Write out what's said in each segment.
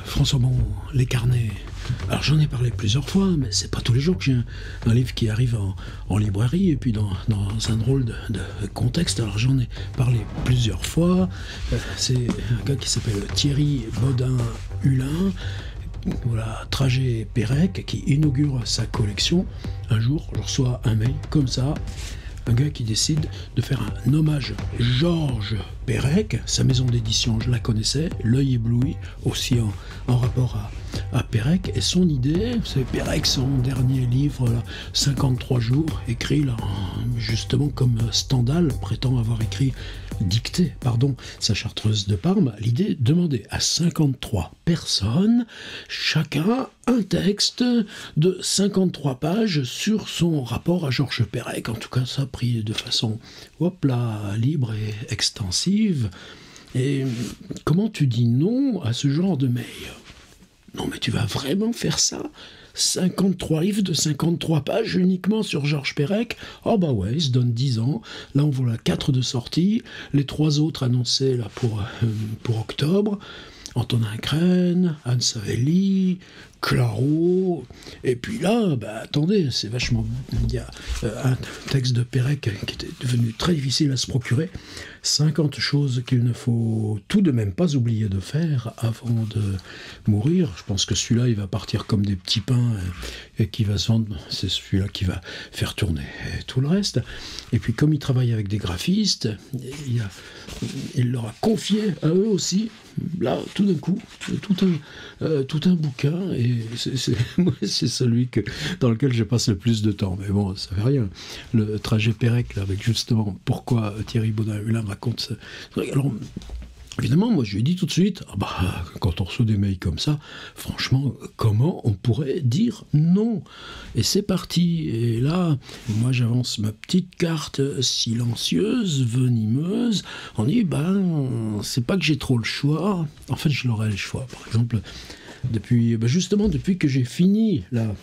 François Bon, Les Carnets. Alors j'en ai parlé plusieurs fois, mais c'est pas tous les jours que j'ai un livre qui arrive en librairie et puis dans un drôle de contexte. Alors j'en ai parlé plusieurs fois. C'est un gars qui s'appelle Thierry Bodin-Hulin. Voilà, Trajet Pérec qui inaugure sa collection. Un jour, je reçois un mail comme ça. Un gars qui décide de faire un hommage Georges Perec. Sa maison d'édition, je la connaissais, L'Œil ébloui, aussi en rapport à Perec. Et son idée, c'est Perec, son dernier livre, là, 53 jours, écrit là, justement comme Stendhal prétend avoir écrit, dicté, pardon, sa Chartreuse de Parme. L'idée, demander à 53 personnes, chacun un texte de 53 pages sur son rapport à Georges Perec. En tout cas, ça pris de façon, hop là, libre et extensive. Et comment tu dis non à ce genre de mail? Non, mais tu vas vraiment faire ça? 53 livres de 53 pages uniquement sur Georges Perec? Oh bah ouais, il se donne 10 ans. Là, on voit 4 de sortie. Les 3 autres annoncés là, pour octobre. Antonin Crène, Anne Savelli, Claro, et puis là, bah attendez, c'est vachement... Il y a un texte de Perec qui était devenu très difficile à se procurer, 50 choses qu'il ne faut tout de même pas oublier de faire avant de mourir. Je pense que celui-là, il va partir comme des petits pains et qui va se vendre, c'est celui-là qui va faire tourner tout le reste. Et puis comme il travaille avec des graphistes, il leur a confié à eux aussi, là, tout d'un coup, tout un bouquin, et c'est celui dans lequel je passe le plus de temps. Mais bon, ça fait rien. Le Trajet Pérec, là, avec justement pourquoi Thierry Bodin-Hulin raconte ça. Alors, évidemment, moi je lui ai dit tout de suite, quand on reçoit des mails comme ça, franchement, comment on pourrait dire non? Et c'est parti. Et là, moi j'avance ma petite carte silencieuse, venimeuse. On dit, c'est pas que j'ai trop le choix. En fait, je l'aurais le choix. Par exemple, depuis que j'ai fini là.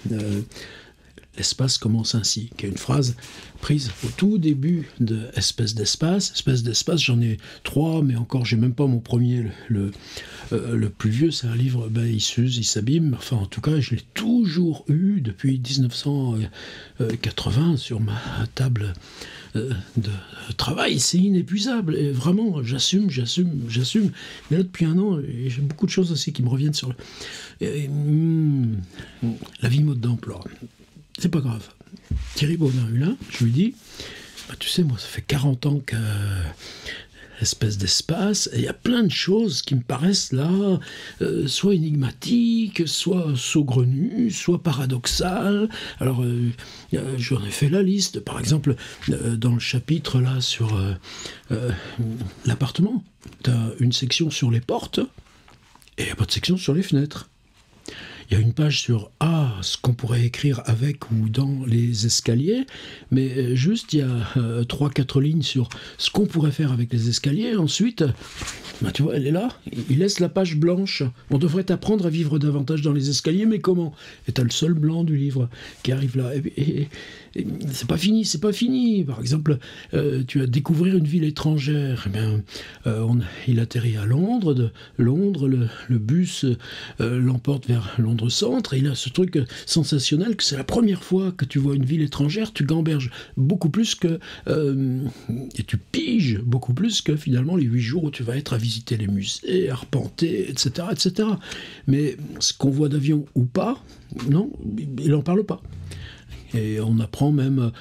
L'espace commence ainsi, qui est une phrase prise au tout début de Espèce d'espace. Espèce d'espace, j'en ai 3, mais encore, j'ai même pas mon premier, le plus vieux, c'est un livre, il s'use, il s'abîme. Enfin, en tout cas, je l'ai toujours eu depuis 1980 sur ma table de travail. C'est inépuisable. Et vraiment, j'assume. Mais là, depuis un an, j'ai beaucoup de choses aussi qui me reviennent sur la vie mode d'emploi. C'est pas grave. Thierry Bodin-Hulin, je lui dis, tu sais, moi, ça fait 40 ans que Espèce d'espace, et il y a plein de choses qui me paraissent là, soit énigmatiques, soit saugrenues, soit paradoxales. Alors, j'en ai fait la liste. Par exemple, dans le chapitre là sur l'appartement, tu as une section sur les portes, et il n'y a pas de section sur les fenêtres. Il y a une page sur ce qu'on pourrait écrire avec ou dans les escaliers, mais juste il y a 3-4 lignes sur ce qu'on pourrait faire avec les escaliers. Ensuite, tu vois, elle est là, il laisse la page blanche. On devrait apprendre à vivre davantage dans les escaliers, mais comment? Et t'as le seul blanc du livre qui arrive là. Et c'est pas fini. Par exemple, tu vas découvrir une ville étrangère. Il atterrit à Londres. De Londres, le bus l'emporte vers Londres Centre. Et il a ce truc sensationnel que c'est la première fois que tu vois une ville étrangère, tu gamberges beaucoup plus que... et tu piges beaucoup plus que finalement les 8 jours où tu vas être à visiter les musées, arpenter, etc., etc. Mais ce qu'on voit d'avion ou pas, non, il n'en parle pas. Et on apprend même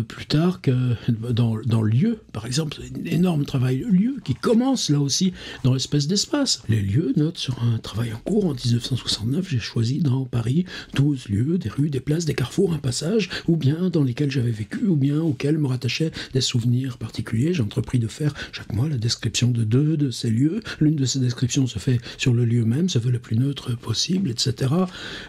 plus tard que dans le lieu, par exemple, un énorme travail de lieu qui commence là aussi dans l'espèce d'espace. Les lieux notent sur un travail en cours en 1969, j'ai choisi dans Paris 12 lieux, des rues, des places, des carrefours, un passage, ou bien dans lesquels j'avais vécu, ou bien auxquels me rattachaient des souvenirs particuliers. J'ai entrepris de faire chaque mois la description de 2 de ces lieux. L'une de ces descriptions se fait sur le lieu même, se veut le plus neutre possible, etc.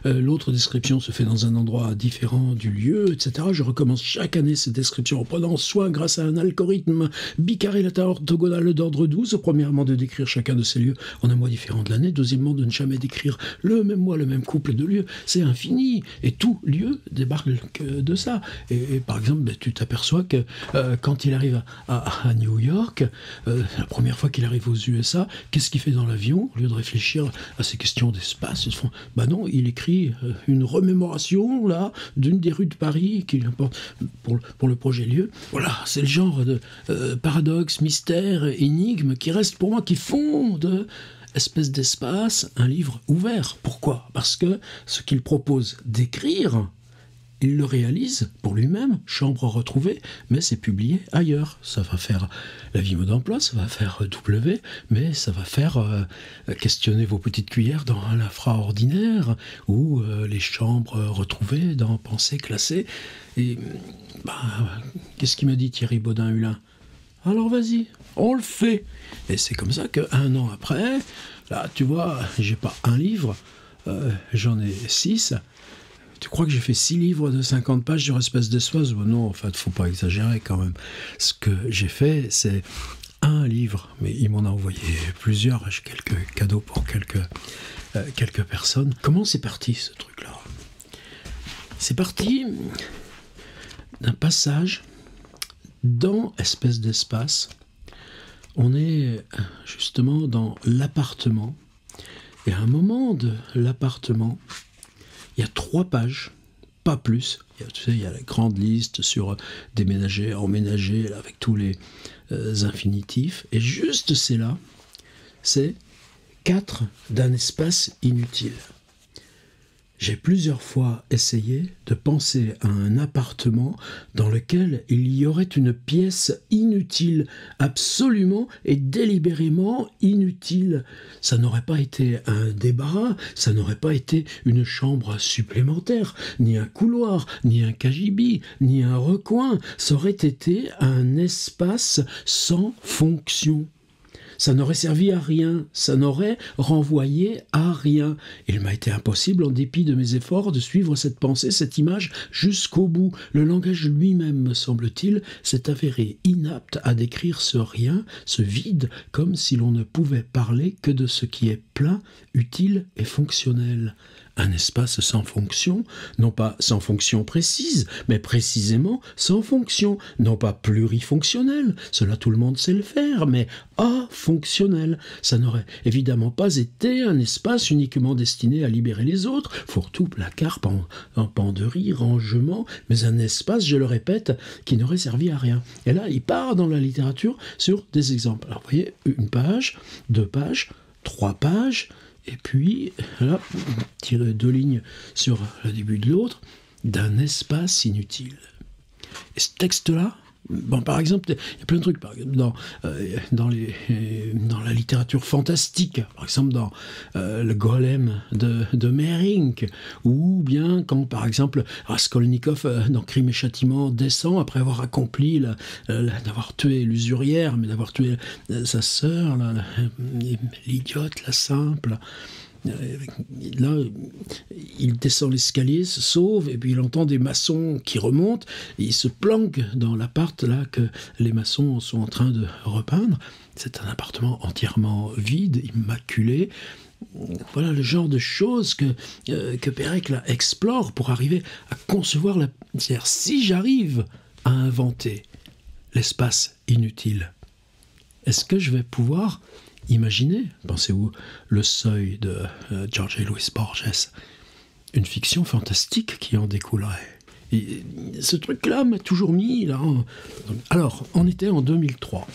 L'autre description se fait dans un endroit différent du lieu lieux, etc. Je recommence chaque année cette description en prenant soin, grâce à un algorithme bicarélatin orthogonal d'ordre 12, premièrement de décrire chacun de ces lieux en un mois différent de l'année, deuxièmement de ne jamais décrire le même mois, le même couple de lieux. C'est infini, et tout lieu débarque de ça. Et par exemple, tu t'aperçois que quand il arrive à New York, la première fois qu'il arrive aux USA, qu'est-ce qu'il fait dans l'avion? Au lieu de réfléchir à ces questions d'espace, non, il écrit une remémoration là d'une des rues de Paris qu'il importe pour le projet lieu. Voilà, c'est le genre de paradoxe, mystère, énigme qui reste pour moi, qui font de espèce d'espace un livre ouvert. Pourquoi? Parce que ce qu'il propose d'écrire, il le réalise pour lui-même, chambre retrouvée, mais c'est publié ailleurs. Ça va faire La vie mode d'emploi, ça va faire W, mais ça va faire questionner vos petites cuillères dans l'infraordinaire, ou les chambres retrouvées dans Pensée classée. Et qu'est-ce qu'il m'a dit Thierry Baudin-Hulin? Alors vas-y, on le fait. Et c'est comme ça qu'un an après, là tu vois, j'ai pas un livre, j'en ai 6. Tu crois que j'ai fait 6 livres de 50 pages sur espèce d'espace? Non, en fait, faut pas exagérer quand même. Ce que j'ai fait, c'est un livre, mais il m'en a envoyé plusieurs. J'ai quelques cadeaux pour quelques personnes. Comment c'est parti, ce truc-là? C'est parti d'un passage dans espèce d'espace. On est justement dans l'appartement. Et à un moment de l'appartement, il y a 3 pages, pas plus. Il y a la grande liste sur déménager, emménager, là, avec tous les infinitifs. Et juste c'est là, c'est 4 d'un espace inutile. J'ai plusieurs fois essayé de penser à un appartement dans lequel il y aurait une pièce inutile, absolument et délibérément inutile. Ça n'aurait pas été un débarras, ça n'aurait pas été une chambre supplémentaire, ni un couloir, ni un cagibi, ni un recoin. Ça aurait été un espace sans fonction. Ça n'aurait servi à rien, ça n'aurait renvoyé à rien. Il m'a été impossible, en dépit de mes efforts, de suivre cette pensée, cette image jusqu'au bout. Le langage lui-même, me semble-t-il, s'est avéré inapte à décrire ce rien, ce vide, comme si l'on ne pouvait parler que de ce qui est plein, utile et fonctionnel. Un espace sans fonction, non pas sans fonction précise, mais précisément sans fonction, non pas plurifonctionnel, cela tout le monde sait le faire, mais afonctionnel. Ça n'aurait évidemment pas été un espace uniquement destiné à libérer les autres, fourre-tout, placard, penderie, rangement, mais un espace, je le répète, qui n'aurait servi à rien. Et là, il part dans la littérature sur des exemples. Alors vous voyez, 1 page, 2 pages, 3 pages, et puis, là, tirer 2 lignes sur le début de l'autre, d'un espace inutile. Et ce texte-là, par exemple, il y a plein de trucs, par exemple, dans la littérature fantastique, par exemple dans le Golem de Mehring, ou bien quand, par exemple, Raskolnikov, dans Crime et Châtiment, descend après avoir accompli, d'avoir tué l'usurière, mais d'avoir tué sa sœur, l'idiote, la simple. Là, il descend l'escalier, se sauve, et puis il entend des maçons qui remontent, et il se planque dans l'appart là que les maçons sont en train de repeindre. C'est un appartement entièrement vide, immaculé. Voilà le genre de choses que Pérec là explore pour arriver à concevoir c'est-à-dire, si j'arrive à inventer l'espace inutile, est-ce que je vais pouvoir imaginez, pensez-vous, Le Seuil de Jorge Luis Borges, une fiction fantastique qui en découlerait. Et ce truc-là m'a toujours mis là. Alors, on était en 2003.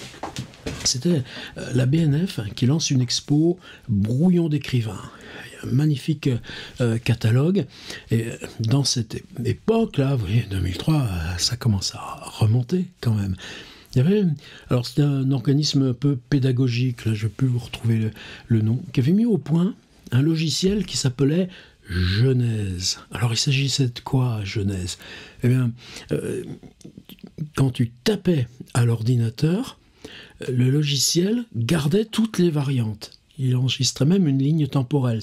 C'était la BNF qui lance une expo Brouillon d'écrivain. Un magnifique catalogue. Et dans cette époque-là, vous voyez, 2003, ça commence à remonter quand même. Il y avait, alors c'était un organisme un peu pédagogique, là je peux vous retrouver le nom, qui avait mis au point un logiciel qui s'appelait Genèse. Alors il s'agissait de quoi, Genèse? Eh bien, quand tu tapais à l'ordinateur, le logiciel gardait toutes les variantes. Il enregistrait même une ligne temporelle.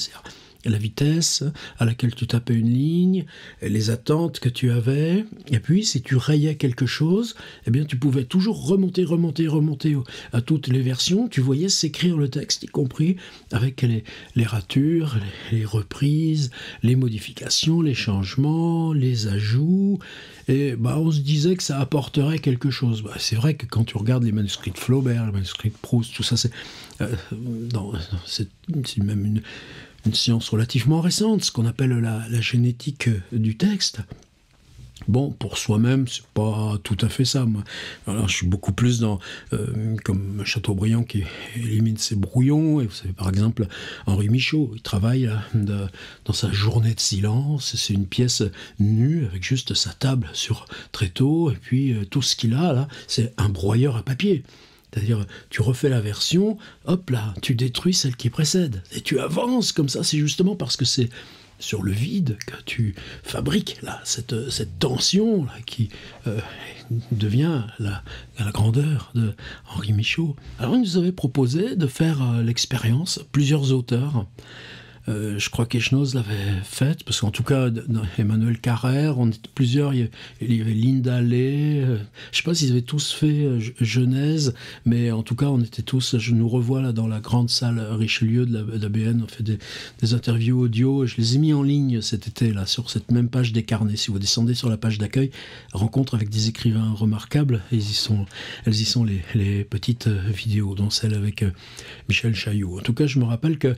la vitesse à laquelle tu tapais une ligne, les attentes que tu avais, et puis si tu rayais quelque chose, eh bien tu pouvais toujours remonter à toutes les versions, tu voyais s'écrire le texte, y compris avec les ratures, les reprises, les modifications, les changements, les ajouts, et on se disait que ça apporterait quelque chose. C'est vrai que quand tu regardes les manuscrits de Flaubert, les manuscrits de Proust, tout ça, c'est même une science relativement récente, ce qu'on appelle la génétique du texte. Bon, pour soi-même, c'est pas tout à fait ça. Moi. Alors, je suis beaucoup plus dans, comme Chateaubriand qui élimine ses brouillons. Et vous savez, par exemple, Henri Michaud, il travaille là, dans sa journée de silence. C'est une pièce nue avec juste sa table sur tréteau. Et puis, tout ce qu'il a là, c'est un broyeur à papier. C'est-à-dire, tu refais la version, hop là, tu détruis celle qui précède. Et tu avances comme ça. C'est justement parce que c'est sur le vide que tu fabriques là, cette tension là, qui devient la grandeur de Henri Michaud. Alors il nous avait proposé de faire l'expérience, plusieurs auteurs. Je crois qu'Echnoz l'avait faite, parce qu'en tout cas, Emmanuel Carrère, on était plusieurs, il y avait Linda Lay, je ne sais pas s'ils avaient tous fait Genèse, mais en tout cas, on était tous, je nous revois là dans la grande salle Richelieu de la BN, on fait des interviews audio, et je les ai mis en ligne cet été, là, sur cette même page des carnets. Si vous descendez sur la page d'accueil, rencontre avec des écrivains remarquables, elles y sont les petites vidéos, dont celle avec Michel Chailloux. En tout cas, je me rappelle que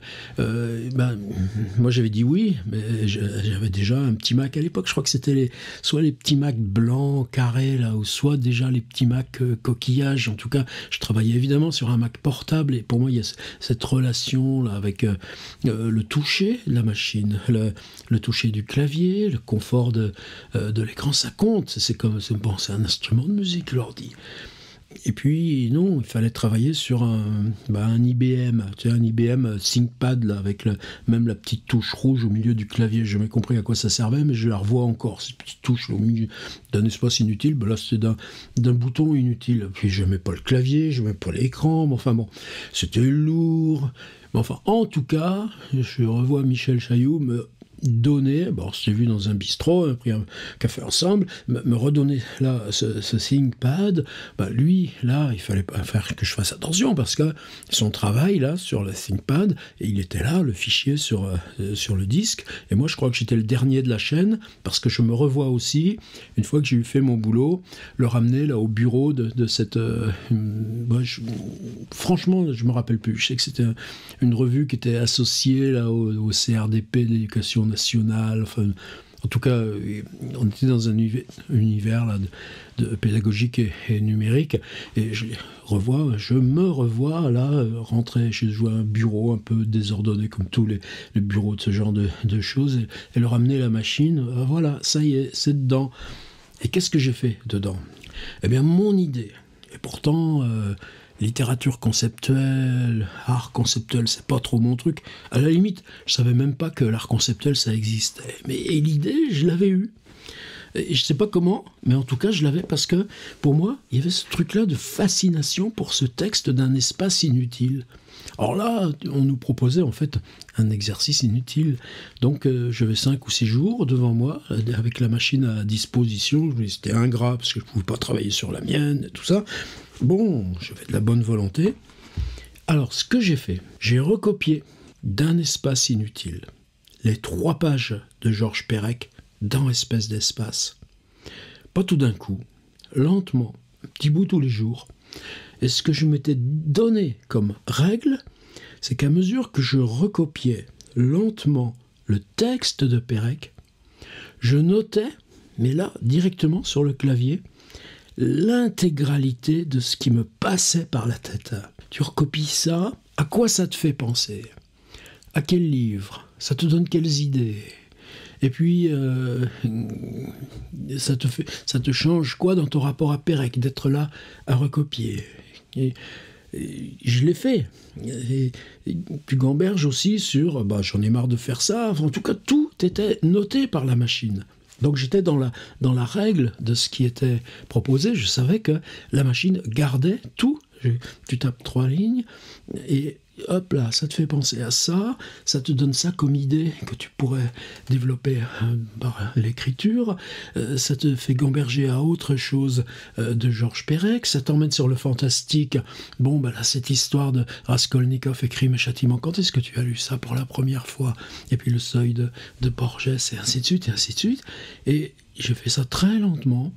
moi j'avais dit oui, mais j'avais déjà un petit Mac à l'époque. Je crois que c'était soit les petits Mac blancs, carrés, là, ou soit déjà les petits Mac coquillages. En tout cas, je travaillais évidemment sur un Mac portable, et pour moi, il y a cette relation là avec le toucher de la machine, le toucher du clavier, le confort de l'écran, ça compte. C'est un instrument de musique, l'ordi. Et puis, non, il fallait travailler sur un IBM, tu sais, un IBM ThinkPad, là, avec même la petite touche rouge au milieu du clavier. J'ai jamais compris à quoi ça servait, mais je la revois encore, cette petite touche au milieu d'un espace inutile. Là, c'était d'un bouton inutile. Puis, je n'aimais pas le clavier, je n'aimais pas l'écran, mais enfin bon, c'était lourd. Mais enfin, en tout cas, je revois Michel Chailloux me donner, on s'est vu dans un bistrot, on a pris un café ensemble, me redonner là ce ThinkPad, lui, là, il fallait pas faire que je fasse attention, parce que son travail, là, sur le ThinkPad, et il était là, le fichier sur le disque, et moi, je crois que j'étais le dernier de la chaîne, parce que je me revois aussi, une fois que j'ai eu fait mon boulot, le ramener, là, au bureau de cette... franchement, je me rappelle plus, je sais que c'était une revue qui était associée, là, au CRDP de l'éducation nationale, enfin, en tout cas, on était dans un univers là, de pédagogique et numérique, et je me revois là, rentrer chez un bureau un peu désordonné comme tous les bureaux de ce genre de choses, et leur amener la machine, voilà, ça y est, c'est dedans. Et qu'est-ce que j'ai fait dedans? Eh bien, mon idée, et pourtant... littérature conceptuelle, art conceptuel, c'est pas trop mon truc. À la limite, je savais même pas que l'art conceptuel, ça existait. Mais l'idée, je l'avais eue. Et je sais pas comment, mais en tout cas, je l'avais parce que, pour moi, il y avait ce truc-là de fascination pour ce texte d'un espace inutile. Alors là, on nous proposait en fait un exercice inutile. Donc j'avais 5 ou 6 jours devant moi, avec la machine à disposition. C'était ingrat parce que je ne pouvais pas travailler sur la mienne et tout ça. Bon, j'avais de la bonne volonté. Alors ce que j'ai fait, j'ai recopié d'un espace inutile les 3 pages de Georges Perec dans Espèce d'espace. Pas tout d'un coup, lentement, un petit bout tous les jours. Et ce que je m'étais donné comme règle, c'est qu'à mesure que je recopiais lentement le texte de Perec, je notais, mais là, directement sur le clavier, l'intégralité de ce qui me passait par la tête. Tu recopies ça, à quoi ça te fait penser? À quel livre? Ça te donne quelles idées? Et puis, ça te change quoi dans ton rapport à Perec, d'être là à recopier? Et je l'ai fait. Et puis Gamberge aussi sur j'en ai marre de faire ça. Enfin, en tout cas, tout était noté par la machine. Donc j'étais dans la règle de ce qui était proposé. Je savais que la machine gardait tout. Tu tapes 3 lignes et hop là, ça te fait penser à ça, ça te donne ça comme idée que tu pourrais développer par l'écriture, ça te fait gamberger à autre chose de Georges Perec, ça t'emmène sur le fantastique. Bon, ben là, cette histoire de Raskolnikov et Crime et Châtiment, quand est-ce que tu as lu ça pour la première fois? Et puis le seuil de Borges, et ainsi de suite, et ainsi de suite. Et j'ai fait ça très lentement.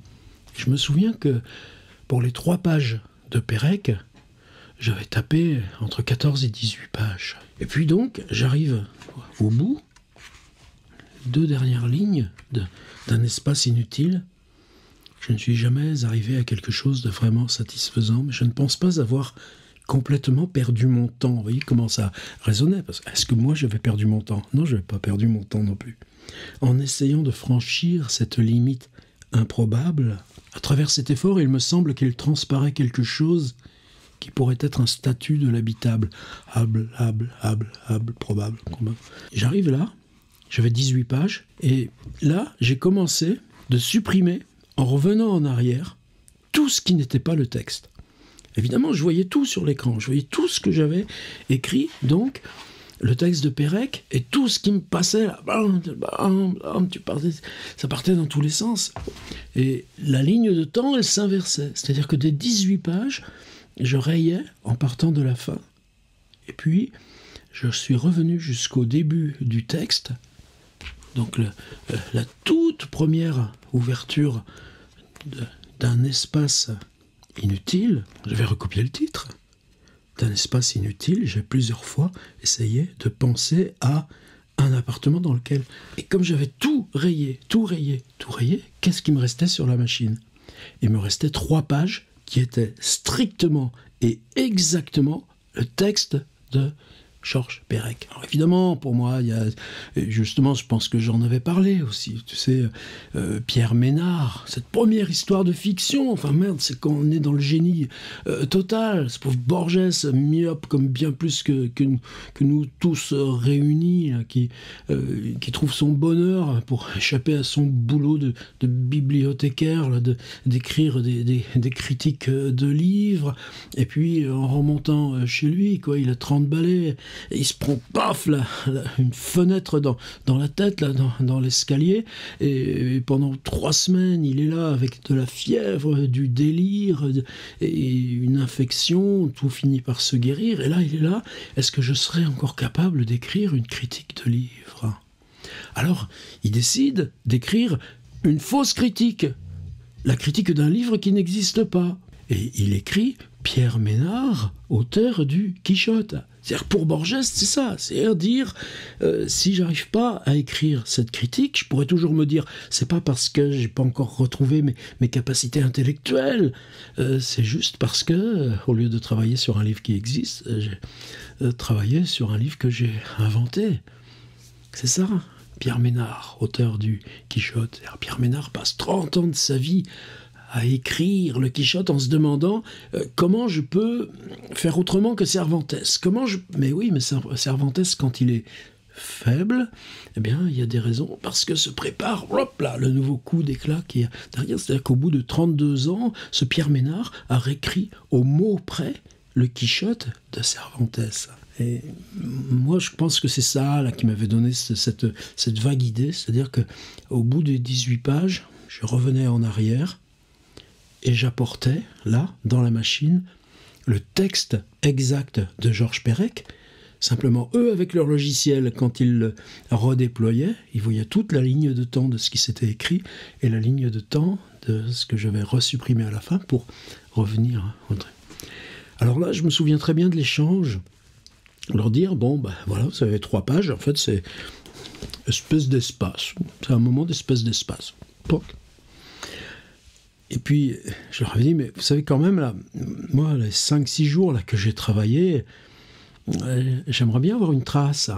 Je me souviens que pour les 3 pages de Perec, j'avais tapé entre 14 et 18 pages. Et puis donc, j'arrive au bout, 2 dernières lignes d'un espace inutile. Je ne suis jamais arrivé à quelque chose de vraiment satisfaisant, mais je ne pense pas avoir complètement perdu mon temps. Vous voyez comment ça résonnait? Parce que, est-ce que moi j'avais perdu mon temps? Non, je n'avais pas perdu mon temps non plus. En essayant de franchir cette limite improbable, à travers cet effort, il me semble qu'il transparaît quelque chose qui pourrait être un statut de l'habitable. Hable, probable. J'arrive là, j'avais 18 pages, et là, j'ai commencé de supprimer, en revenant en arrière, tout ce qui n'était pas le texte. Évidemment, je voyais tout sur l'écran, je voyais tout ce que j'avais écrit, donc le texte de Perec et tout ce qui me passait là, ça partait dans tous les sens. Et la ligne de temps, elle s'inversait. C'est-à-dire que des 18 pages, je rayais en partant de la fin. Et puis, je suis revenu jusqu'au début du texte. Donc la toute première ouverture d'un espace inutile, j'avais recopié le titre, d'un espace inutile, j'ai plusieurs fois essayé de penser à un appartement dans lequel... Et comme j'avais tout rayé, qu'est-ce qui me restait sur la machine? Il me restait 3 pages qui étaient strictement et exactement le texte de Georges Perec. Alors évidemment, pour moi, il y a, justement, je pense que j'en avais parlé aussi, tu sais, Pierre Ménard, cette première histoire de fiction, enfin merde, c'est quand on est dans le génie total, ce pauvre Borges, myope comme bien plus que nous tous réunis, là, qui trouve son bonheur pour échapper à son boulot de bibliothécaire, là, d'écrire des critiques de livres, et puis en remontant chez lui, quoi, il a 30 balais, et il se prend paf là, une fenêtre dans la tête là, dans l'escalier, et pendant 3 semaines il est là avec de la fièvre, du délire et une infection, tout finit par se guérir, et là il est là, est-ce que je serais encore capable d'écrire une critique de livre? Alors il décide d'écrire une fausse critique, la critique d'un livre qui n'existe pas, et il écrit Pierre Ménard, auteur du Quichotte. C'est-à-dire, pour Borges, c'est ça. C'est-à-dire dire, si j'arrive pas à écrire cette critique, je pourrais toujours me dire, c'est pas parce que j'ai pas encore retrouvé mes capacités intellectuelles, c'est juste parce que, au lieu de travailler sur un livre qui existe, j'ai travaillé sur un livre que j'ai inventé. C'est ça, Pierre Ménard, auteur du Quichotte. Alors, Pierre Ménard passe 30 ans de sa vie à écrire le Quichotte en se demandant comment je peux faire autrement que Cervantes. Mais oui, mais Cervantes, quand il est faible, eh bien, il y a des raisons, parce que se prépare, hop là, le nouveau coup d'éclat qui est derrière. C'est-à-dire qu'au bout de 32 ans, ce Pierre Ménard a réécrit au mot près le Quichotte de Cervantes. Et moi, je pense que c'est ça là, qui m'avait donné cette vague idée, c'est-à-dire qu'au bout des 18 pages, je revenais en arrière, et j'apportais, là, dans la machine, le texte exact de Georges Perec. Simplement, eux, avec leur logiciel, quand ils le redéployaient, ils voyaient toute la ligne de temps de ce qui s'était écrit et la ligne de temps de ce que j'avais resupprimé à la fin pour revenir. Alors là, je me souviens très bien de l'échange. Leur dire, bon, ben voilà, vous avez 3 pages, en fait, c'est espèce d'espace. C'est un moment d'espèce d'espace. Et puis, je leur avais dit, mais vous savez quand même, là, moi, les 5-6 jours là, que j'ai travaillé, j'aimerais bien avoir une trace.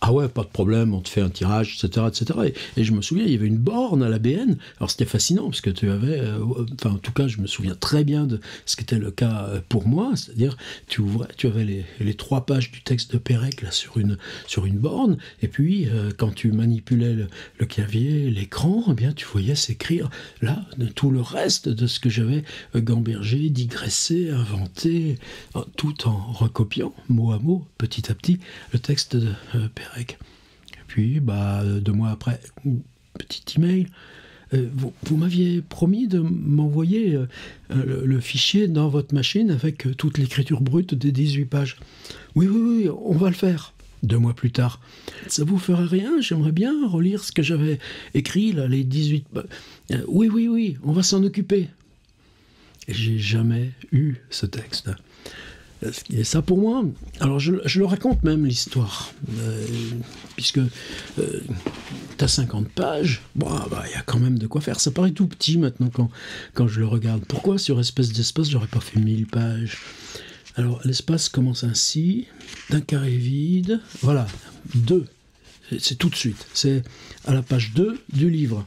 Ah ouais, pas de problème, on te fait un tirage, etc. etc. Et je me souviens, il y avait une borne à la BN. Alors c'était fascinant, parce que tu avais... enfin, en tout cas, je me souviens très bien de ce qui était le cas pour moi. C'est-à-dire, tu ouvrais, tu avais les 3 pages du texte de Pérec là, sur une borne. Et puis, quand tu manipulais le clavier, l'écran, eh bien, tu voyais s'écrire là tout le reste de ce que j'avais gambergé, digressé, inventé, tout en recopiant, mot à mot, petit à petit, le texte de Pérec. Et puis, 2 mois après, petit email, vous m'aviez promis de m'envoyer le fichier dans votre machine avec toute l'écriture brute des 18 pages. Oui, on va le faire. 2 mois plus tard. Ça vous ferait rien? J'aimerais bien relire ce que j'avais écrit, là, les 18... Oui, on va s'en occuper. Et j'ai jamais eu ce texte. Et ça pour moi, alors je le raconte même l'histoire, puisque t'as 50 pages, y a quand même de quoi faire. Ça paraît tout petit maintenant quand je le regarde. Pourquoi sur espèce d'espace j'aurais pas fait 1000 pages? Alors l'espace commence ainsi, d'un carré vide, voilà, 2, c'est tout de suite, c'est à la page 2 du livre.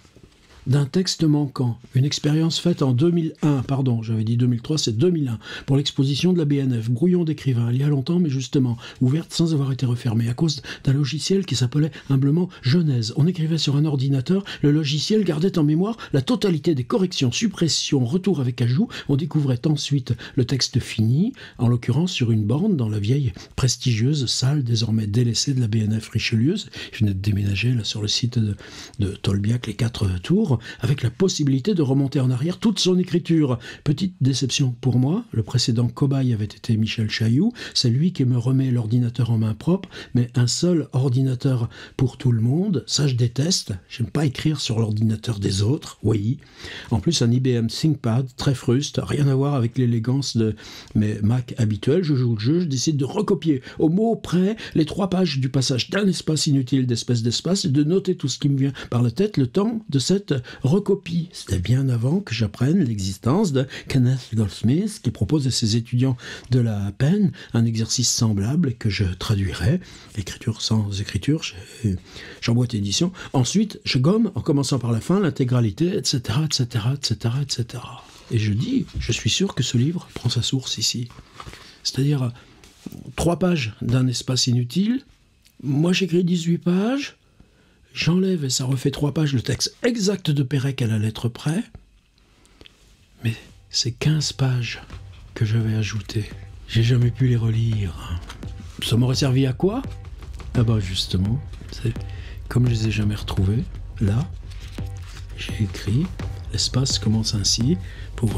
D'un texte manquant, une expérience faite en 2001, pardon, j'avais dit 2003, c'est 2001, pour l'exposition de la BNF, brouillon d'écrivain, il y a longtemps, mais justement, ouverte sans avoir été refermée, à cause d'un logiciel qui s'appelait humblement Genèse. On écrivait sur un ordinateur, le logiciel gardait en mémoire la totalité des corrections, suppressions, retours avec ajout, on découvrait ensuite le texte fini, en l'occurrence sur une borne dans la vieille, prestigieuse salle, désormais délaissée de la BNF Richelieu. Je venais de déménager là sur le site de Tolbiac, les 4 tours, avec la possibilité de remonter en arrière toute son écriture. Petite déception pour moi, le précédent cobaye avait été Michel Chailloux, c'est lui qui me remet l'ordinateur en main propre, mais un seul ordinateur pour tout le monde, ça je déteste, j'aime pas écrire sur l'ordinateur des autres, oui. En plus un IBM ThinkPad, très fruste, rien à voir avec l'élégance de mes Mac habituels, je joue le jeu, je décide de recopier au mot près les 3 pages du passage d'un espace inutile d'espèce d'espace et de noter tout ce qui me vient par la tête le temps de cette recopie. C'était bien avant que j'apprenne l'existence de Kenneth Goldsmith qui propose à ses étudiants de la peine un exercice semblable et que je traduirais, écriture sans écriture, chez Jean-Boîte Édition. Ensuite, je gomme, en commençant par la fin, l'intégralité, etc. Et je suis sûr que ce livre prend sa source ici. C'est-à-dire 3 pages d'un espace inutile, moi j'écris 18 pages, j'enlève et ça refait 3 pages le texte exact de Pérec à la lettre près, mais c'est 15 pages que j'avais ajoutées. J'ai jamais pu les relire. Ça m'aurait servi à quoi? Justement, c'est comme je les ai jamais retrouvés, là, j'ai écrit, l'espace commence ainsi, pour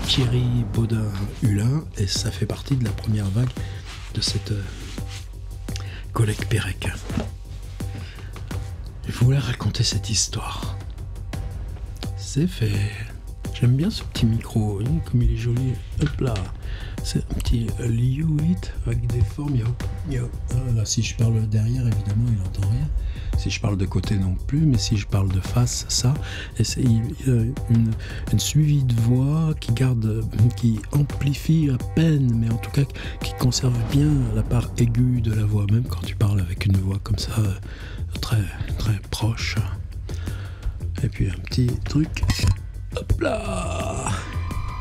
Thierry Baudin-Hulin, et ça fait partie de la première vague de cette collègue Pérec. Je voulais raconter cette histoire. C'est fait. J'aime bien ce petit micro, comme il est joli. Hop là. C'est un petit Lewitt avec des formes. Là, si je parle derrière, évidemment, il n'entend rien. Si je parle de côté, non plus. Mais si je parle de face, ça. Et c'est une suivi de voix qui amplifie à peine, mais en tout cas qui conserve bien la part aiguë de la voix, même quand tu parles avec une voix comme ça, très, très proche. Et puis un petit truc. Hop là,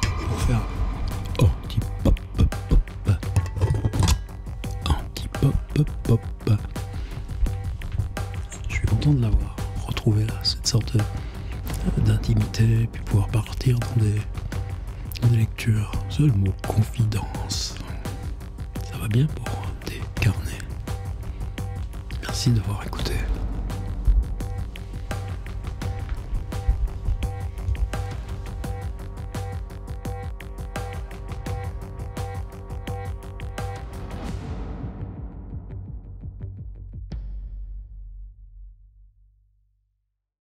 pour faire anti-pop, pop, pop, anti-pop, pop, pop. Je suis content de l'avoir retrouvé là, cette sorte d'intimité, puis pouvoir partir dans des lectures. C'est le mot confidence. Ça va bien pour des carnets. Merci d'avoir écouté.